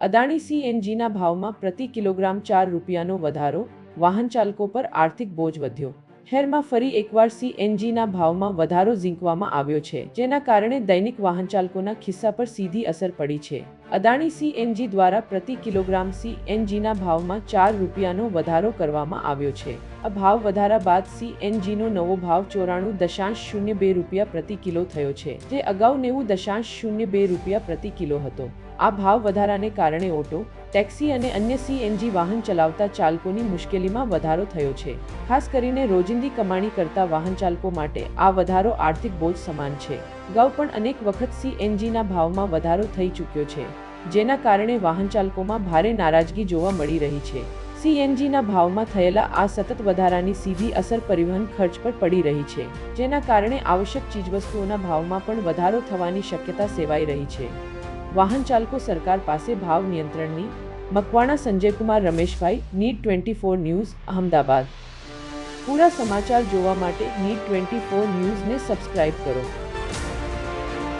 અદાણી સીએનજીના ભાવમાં પ્રતિ કિલોગ્રામ ₹4નો વધારો, વાહન ચાલકો પર આર્થિક બોજ વધ્યો. શહેરમાં ફરી એકવાર સીએનજીના ભાવમાં વધારો ઝીંકવામાં આવ્યો છે, જેના કારણે દૈનિક વાહન ચાલકોના ખિસ્સા પર સીધી અસર પડી છે. અદાણી સીએનજી દ્વારા પ્રતિ કિલોગ્રામ સીએનજીના ભાવમાં ₹4નો વધારો કરવામાં આવ્યો છે. આ ભાવ વધારા બાદ સીએનજીનો નવો ભાવ ₹94.02 પ્રતિ કિલો થયો છે, જે અગાઉ ₹90.02 પ્રતિ કિલો હતો. આ ભાવ વધારાને કારણે ઓટો, ટેક્સી અને અન્ય સીએનજી વાહન ચલાવતા ચાલકોની મુશ્કેલીમાં વધારો થયો છે. ખાસ કરીને રોજિંદી કમાણી કરતા વાહન ચાલકો માટે આ વધારો આર્થિક બોજ સમાન છે. અગાઉ પણ અનેક વખત સીએનજીના ભાવમાં વધારો થઈ ચૂક્યો છે, જેના કારણે વાહન ચાલકોમાં ભારે નારાજગી જોવા મળી રહી છે. સીએનજીના ભાવમાં થયેલા આ સતત વધારાની સીધી અસર પરિવહન ખર્ચ પર પડી રહી છે, જેના કારણે આવશ્યક ચીજવસ્તુઓના ભાવમાં પણ વધારો થવાની શક્યતા સેવાઈ રહી છે. વાહન ચાલકો સરકાર પાસે ભાવ નિયંત્રણની. Makwana Sanjay Kumar Rameshbhai, NEET24 news, Ahmedabad. પૂરા સમાચાર જોવા માટે NEET24 ન્યૂઝને સબસ્ક્રાઇબ કરો.